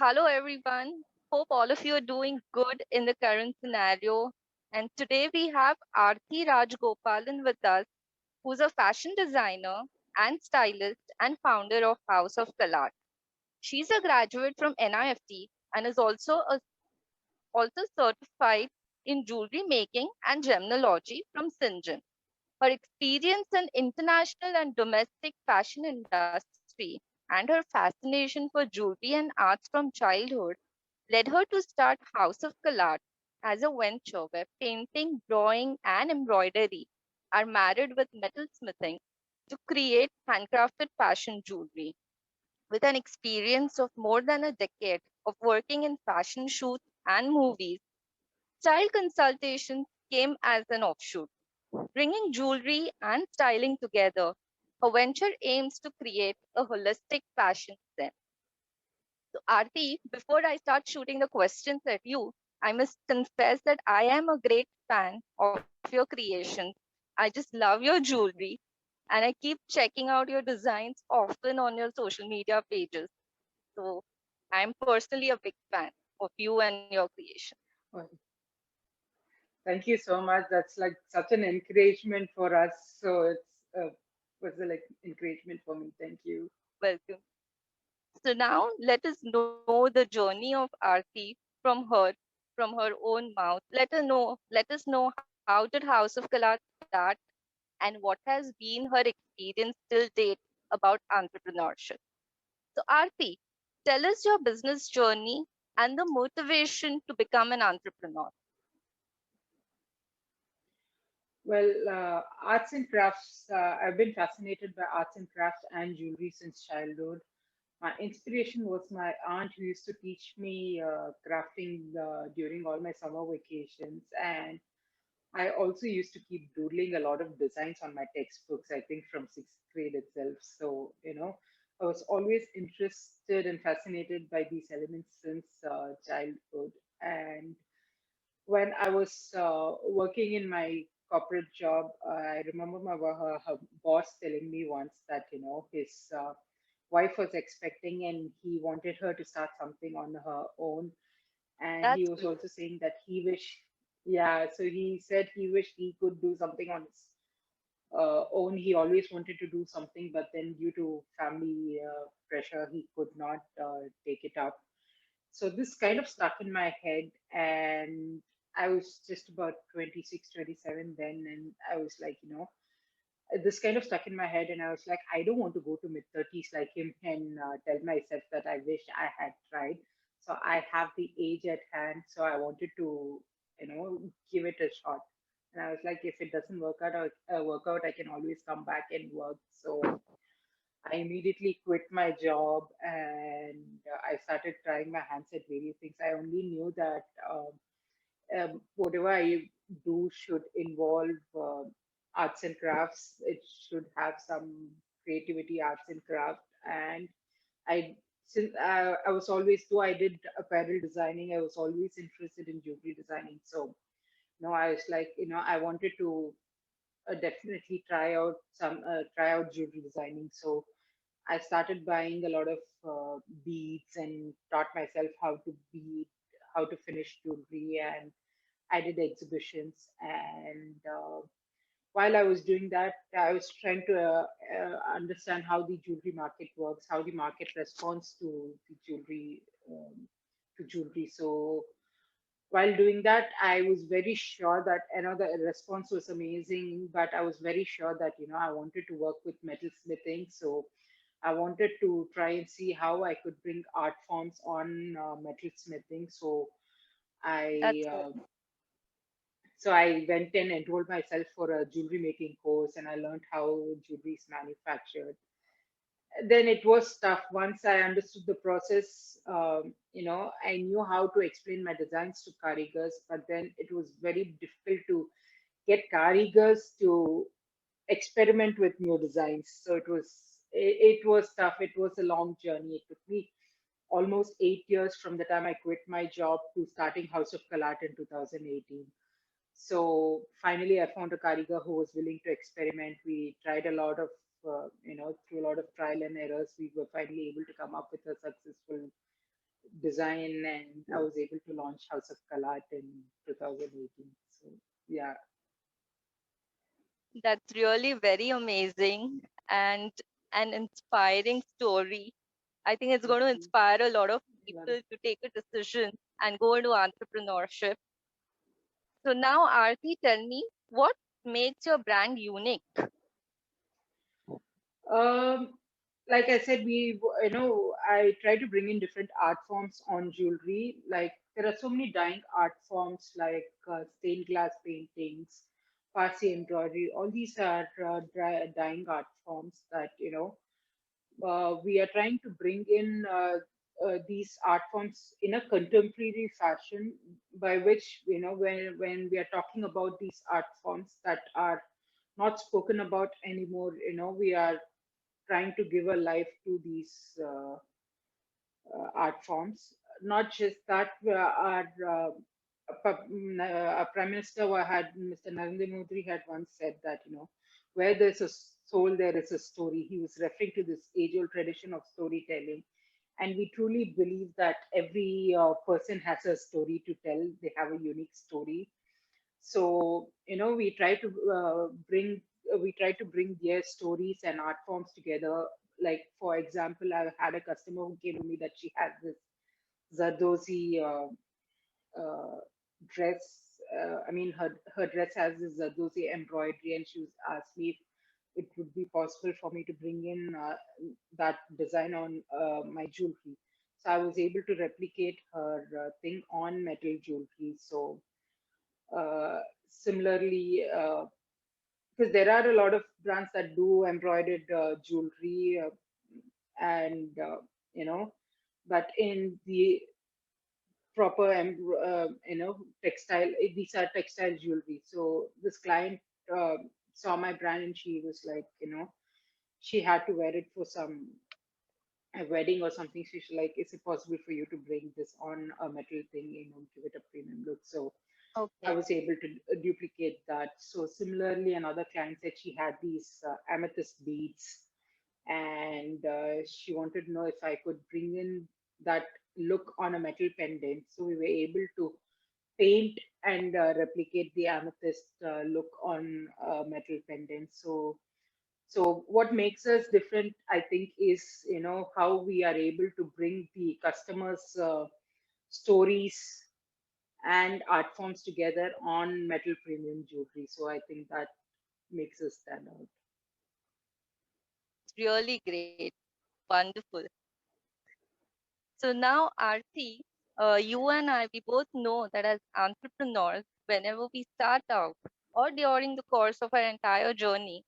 Hello, everyone. Hope all of you are doing good in the current scenario. And today we have Arathi Rajagopalan with us, who's a fashion designer and stylist and founder of House of Kalart. She's a graduate from NIFT and is also certified in jewelry making and Gemmology from SINGEM. Her experience in international and domestic fashion industry and her fascination for jewelry and arts from childhood led her to start House of Kalart as a venture where painting, drawing, and embroidery are married with metalsmithing to create handcrafted fashion jewelry. With an experience of more than a decade of working in fashion shoots and movies, style consultations came as an offshoot. Bringing jewelry and styling together, her venture aims to create a holistic fashion sense. So, Aarti, before I start shooting the questions at you, I must confess that I am a great fan of your creations. I just love your jewelry and I keep checking out your designs often on your social media pages. So, I'm personally a big fan of you and your creation. Well, thank you so much. That's like such an encouragement for us. So it's was a, like encouragement for me. Thank you. Welcome. So now let us know the journey of Aarti from her own mouth. Let us know how did House of Kalart start and what has been her experience till date about entrepreneurship. So Aarti, tell us your business journey and the motivation to become an entrepreneur. Well, arts and crafts. I've been fascinated by arts and crafts and jewelry since childhood. My inspiration was my aunt who used to teach me crafting during all my summer vacations, and I also used to keep doodling a lot of designs on my textbooks, I think from sixth grade itself. So, I was always interested and fascinated by these elements since childhood. And when I was working in my corporate job, I remember her boss telling me once that, his wife was expecting and he wanted her to start something on her own, and he That's was great. also saying that he wish, yeah, so he said he wished he could do something on his own. He always wanted to do something, but then due to family pressure he could not take it up. So this kind of stuck in my head, and I was just about 26, 27 then, and I was like, this kind of stuck in my head, and I was like, I don't want to go to mid 30s like him and tell myself that I wish I had tried. So I have the age at hand, so I wanted to, give it a shot. And I was like, if it doesn't work out, I can always come back and work. So I immediately quit my job, and I started trying my hands at various things. I only knew that whatever I do should involve arts and crafts. It should have some creativity, arts and craft. And I, since I was always, though I did apparel designing, I was always interested in jewelry designing. So, I was like, I wanted to definitely try out jewelry designing. So I started buying a lot of beads and taught myself how to bead, how to finish jewelry, and I did exhibitions. And while I was doing that, I was trying to understand how the jewelry market works, how the market responds to the jewelry, to jewelry. So while doing that, I was very sure that the response was amazing, but I was very sure that I wanted to work with metal smithing. So I wanted to try and see how I could bring art forms on metal smithing. I That's uh, good. so I went and enrolled myself for a jewelry making course, and I learned how jewelry is manufactured. Then it was tough. Once I understood the process, I knew how to explain my designs to karigars, but then it was very difficult to get karigars to experiment with new designs. So it was tough. It was a long journey. It took me almost 8 years from the time I quit my job to starting House of Kalart in 2018. So finally, I found a karigar who was willing to experiment. We tried a lot of, through a lot of trial and errors, we were finally able to come up with a successful design, and I was able to launch House of Kalart in 2018. So yeah. That's really very amazing and an inspiring story. I think it's going to Okay. inspire a lot of Lot of- people to take a decision and go into entrepreneurship. So now, Aarti, tell me what makes your brand unique? Um, like I said, I try to bring in different art forms on jewelry. Like there are so many dying art forms like stained glass paintings, Parsi embroidery. All these are dying art forms that we are trying to bring in these art forms in a contemporary fashion, by which when we are talking about these art forms that are not spoken about anymore, we are trying to give a life to these art forms. Not just that, our Prime Minister had Mr. Narendra Modi had once said that where there's a soul, there is a story. He was referring to this age-old tradition of storytelling, and we truly believe that every person has a story to tell. They have a unique story. So we try to bring their stories and art forms together. Like for example, I had a customer who came to me that she has this Zardozi uh, dress. I mean, her dress has this Zardozi embroidery, and she was asked me if it would be possible for me to bring in that design on my jewelry. So I was able to replicate her thing on metal jewelry. So similarly, because there are a lot of brands that do embroidered jewelry, and but in the proper textile, these are textile jewelry. So this client uh, saw my brand, and she was like, she had to wear it for some a wedding or something. She's like, is it possible for you to bring this on a metal thing, give it a premium look? So I Okay. was able to duplicate that. So similarly, another client said she had these amethyst beads, and she wanted to know if I could bring in that look on a metal pendant. So we were able to paint and replicate the amethyst look on a metal pendant. So what makes us different, I think, is how we are able to bring the customers' stories and art forms together on metal premium jewelry. So I think that makes us stand out. It's really great. Wonderful. So now, Aarti, you and I, we both know that as entrepreneurs, whenever we start out or during the course of our entire journey,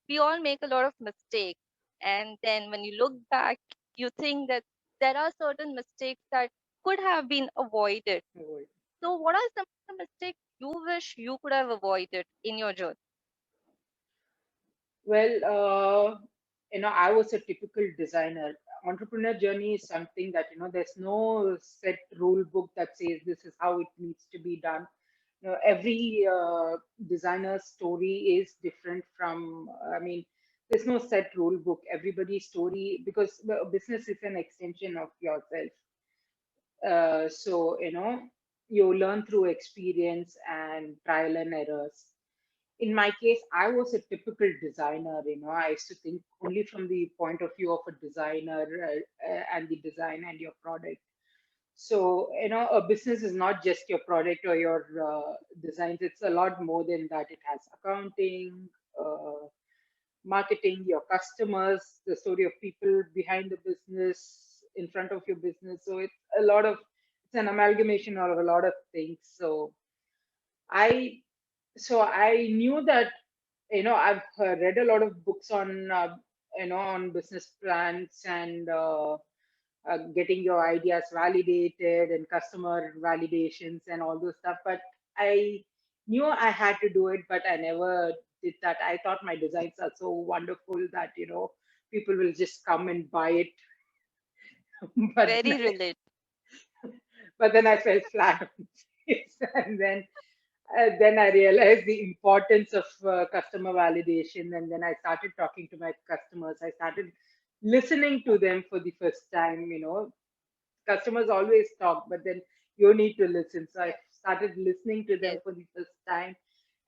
we all make a lot of mistakes. And then when you look back, you think that there are certain mistakes that could have been avoided. Avoid. So, what are some of the mistakes you wish you could have avoided in your journey? Well, I was a typical designer. Entrepreneur journey is something that, there's no set rule book that says this is how it needs to be done. Every designer's story is different from, I mean, there's no set rule book. Everybody's story, because the business is an extension of yourself. So, you learn through experience and trial and errors. In my case, I was a typical designer. I used to think only from the point of view of a designer, and the design and your product. So, a business is not just your product or your designs. It's a lot more than that. It has accounting, marketing, your customers, the story of people behind the business, in front of your business. So it's an amalgamation of a lot of things. I, I knew that, I've read a lot of books on, on business plans and getting your ideas validated and customer validations and all those stuff. But I knew I had to do it, but I never did that. I thought my designs are so wonderful that, people will just come and buy it. but then Very relate. but then I fell flat on my face, and then I realized the importance of customer validation, and then I started talking to my customers. I started listening to them for the first time, customers always talk, but then you need to listen. So I Yes. started listening to them Yes. for the first time.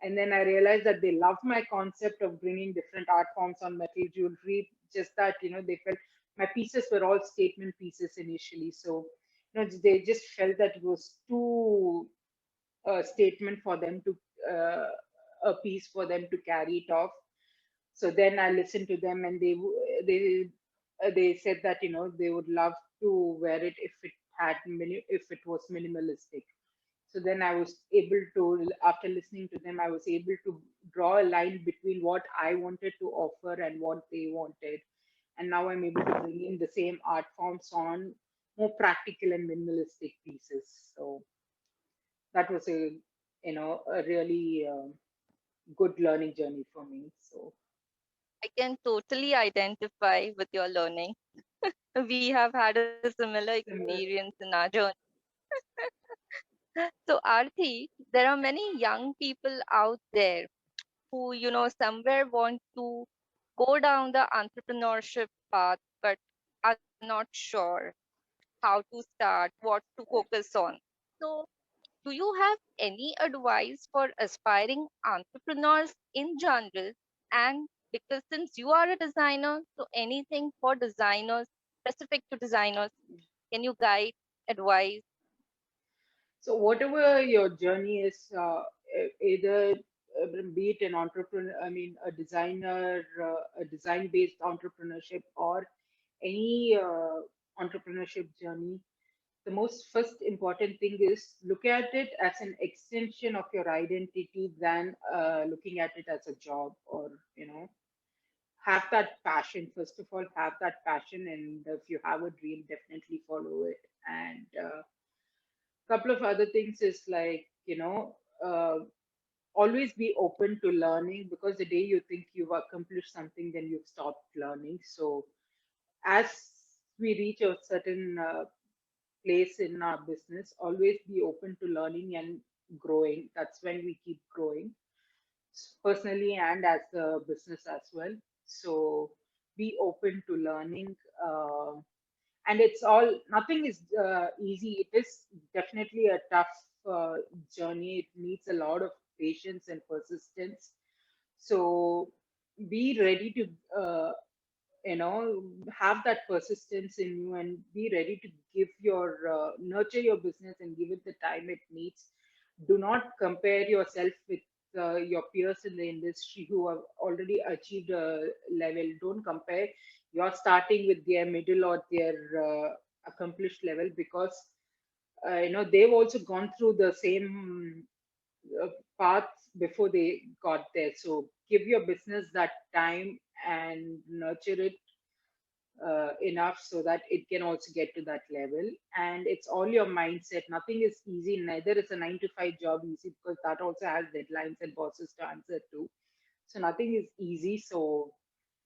And then I realized that they love my concept of bringing different art forms on metal jewelry. Just that, they felt my pieces were all statement pieces initially. So, they just felt that it was too statement for them to, a piece for them to carry it off. So then I listened to them, and they said that they would love to wear it if it if it was minimalistic. So then I was able to, after listening to them, I was able to draw a line between what I wanted to offer and what they wanted. And now I'm able to bring in the same art forms on more practical and minimalistic pieces. So that was a really good learning journey for me. So I can totally identify with your learning. We have had a similar similar. experience in our journey. So, Arthi, there are many young people out there who, somewhere want to go down the entrepreneurship path, but are not sure how to start, what to focus on. So, do you have any advice for aspiring entrepreneurs in general? And because since you are a designer, so anything for designers, specific to designers, can you guide, advise? So whatever your journey is, either be it an entrepreneur, I mean a designer, a design-based entrepreneurship, or any entrepreneurship journey, the most first important thing is look at it as an extension of your identity than looking at it as a job, or have that passion. First of all, have that passion, and if you have a dream, definitely follow it. And couple of other things is like, always be open to learning, because the day you think you've accomplished something, then you've stopped learning. So as we reach a certain place in our business, always be open to learning and growing. That's when we keep growing, personally and as a business as well. So be open to learning. And it's all, nothing is easy. It is definitely a tough journey. It needs a lot of patience and persistence. So be ready to have that persistence in you, and be ready to give your nurture your business and give it the time it needs. Do not compare yourself with your peers in the industry who have already achieved a level. Don't compare you're starting with their middle or their accomplished level, because they've also gone through the same uh, path before they got there. So give your business that time and nurture it enough so that it can also get to that level. And it's all your mindset. Nothing is easy. Neither is a 9 to 5 job easy, because that also has deadlines and bosses to answer to. So nothing is easy. So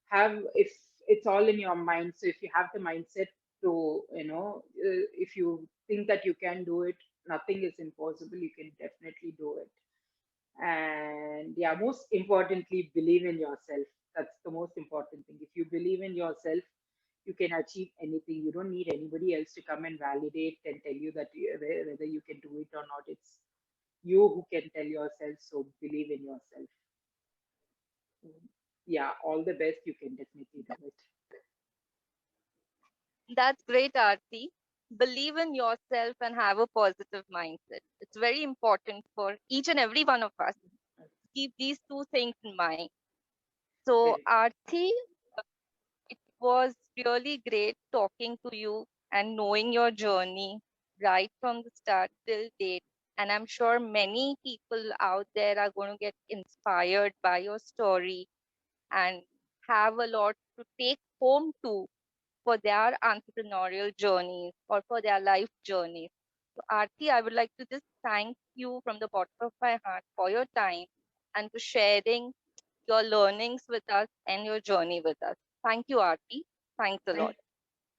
have, if it's all in your mind. So if you have the mindset to, if you think that you can do it, nothing is impossible. You can definitely do it. And yeah, most importantly, believe in yourself. That's the most important thing. If you believe in yourself, you can achieve anything. You don't need anybody else to come and validate and tell you that whether you can do it or not. It's you who can tell yourself. So believe in yourself. Yeah, all the best. You can definitely do it. That's great, Arti. Believe in yourself and have a positive mindset. It's very important for each and every one of us. Keep these two things in mind. So, Very Arti, it was really great talking to you and knowing your journey right from the start till date. And I'm sure many people out there are going to get inspired by your story and have a lot to take home to for their entrepreneurial journeys or for their life journeys. So, Aarti, I would like to just thank you from the bottom of my heart for your time and for sharing your learnings with us and your journey with us. Thank you, Aarti. Thanks a thank lot.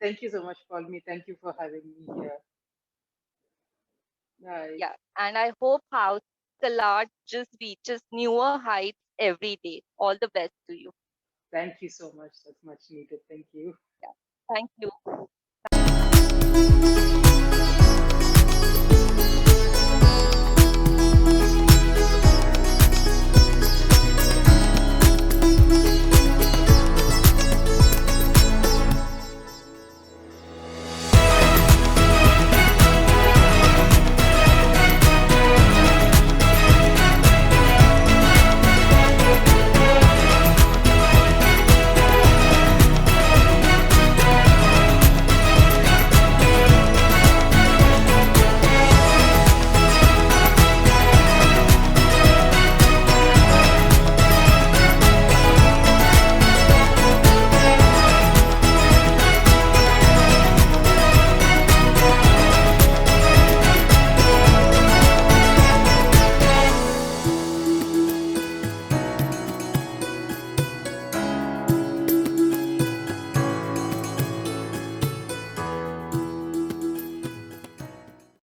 thank you so much, Palmi. Thank you for having me here. Bye. Yeah, and I hope House Kalart just reaches newer heights every day. All the best to you. Thank you so much. That's much needed. Thank you. Yeah. Thank you. Thank you.